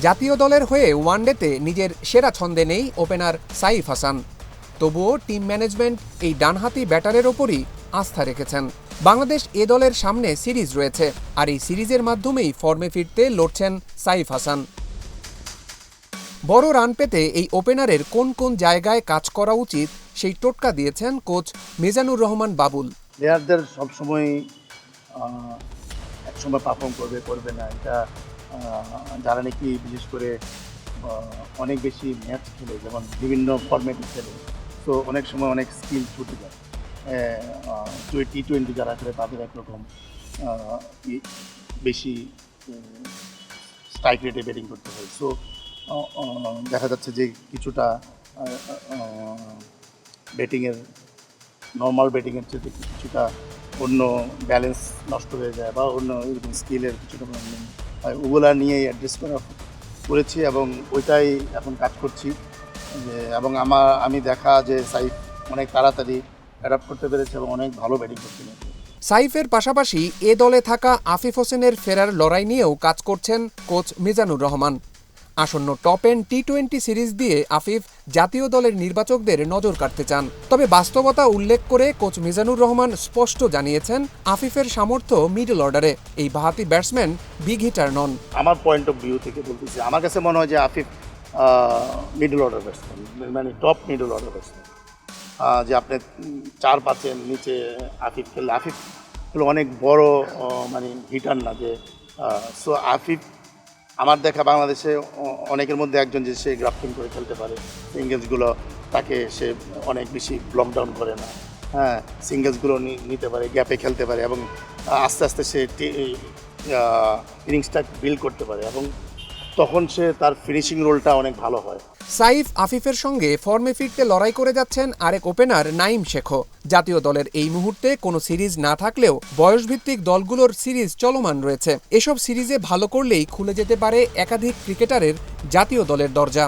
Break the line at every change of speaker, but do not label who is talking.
জাতীয় দলের হয়ে ওয়ানডেতে নিজের সেরা ছন্দে নেই ওপেনার সাইফ হাসান। তবুও টিম ম্যানেজমেন্ট এই ডানহাতি ব্যাটারের ওপরই আস্থা রেখেছেন। বাংলাদেশ এ দলের সামনে সিরিজ রয়েছে, আর এই সিরিজের মাধ্যমেই ফর্মে ফিরতে লড়ছেন সাইফ হাসান। বড় রান পেতে এই ওপেনারের কোন কোন জায়গায় কাজ করা উচিত সেই টোটকা দিয়েছেন কোচ মিজানুর রহমান বাবুল।
প্লেয়ারদের সবসময় একসময় পারফর্ম করবে না, এটা যারা নাকি বিশেষ করে অনেক বেশি ম্যাচ খেলে, যেমন বিভিন্ন ফরম্যাটে খেলে, তো অনেক সময় অনেক স্কিল ছুটে যায়। T20 যারা খেলে তাদের একরকম বেশি স্ট্রাইক রেটে ব্যাটিং করতে হয়। সো দেখা যাচ্ছে যে কিছুটা ব্যাটিংয়ের নর্মাল ব্যাটিংয়ের চেয়ে কিছুটা অন্য ব্যালেন্স নষ্ট হয়ে যায় বা অন্য এরকম স্কিলের কিছুটা প্রবলেম হয়, ওগুলা নিয়ে অ্যাড্রেস করেছি এবং ওইটাই এখন কাজ করছি। এবং আমি দেখা যে সাইফ অনেক তাড়াতাড়ি অ্যাডাপ্ট করতে পেরেছে এবং অনেক ভালো ব্যাটিং করতে পেরেছে।
সাইফের পাশাপাশি এ দলে থাকা আফিফ হোসেনের ফেরার লড়াই নিয়েও কাজ করছেন কোচ মিজানুর রহমান। আসন্ন টপ 10 টি-20 সিরিজ দিয়ে আফিফ জাতীয় দলের নির্বাচকদের নজর কাটতে চান। তবে বাস্তবতা উল্লেখ করে কোচ মিজানুর রহমান স্পষ্ট জানিয়েছেন, আফিফের সামর্থ্য মিডল অর্ডারে। এই বাঁহাতি ব্যাটসম্যান বিগ হিটার নন।
আমার পয়েন্ট অফ ভিউ থেকে বলতেছি, আমার কাছে মনে হয় যে আফিফ মিডল অর্ডার ব্যাটসম্যান, মানে টপ মিডল অর্ডার ব্যাটসম্যান। যে আপনি 4-5-এর নিচে আফিফ হলো অনেক বড় মানে হিটার না যে। সো আফিফ আমার দেখা বাংলাদেশে অনেকের মধ্যে একজন, যে সে গ্রাফটিং করে খেলতে পারে, সিঙ্গেলসগুলো তাকে সে অনেক বেশি ব্লক ডাউন করে না, হ্যাঁ, সিঙ্গেলসগুলো নিতে পারে, গ্যাপে খেলতে পারে এবং আস্তে আস্তে সে ইনিংসটা বিল্ড করতে পারে এবং তখন সে তার ফিনিশিং রোলটা অনেক ভালো হয়।
সাইফ আফিফের সঙ্গে ফর্মে ফিরতে লড়াই করে যাচ্ছেন আরেক ওপেনার নাঈম শেখও। জাতীয় দলের এই মুহূর্তে কোনো সিরিজ না থাকলেও বয়সভিত্তিক দলগুলোর সিরিজ চলমান রয়েছে। এসব সিরিজে ভালো করলেই খুলে যেতে পারে একাধিক ক্রিকেটারের জাতীয় দলের দরজা।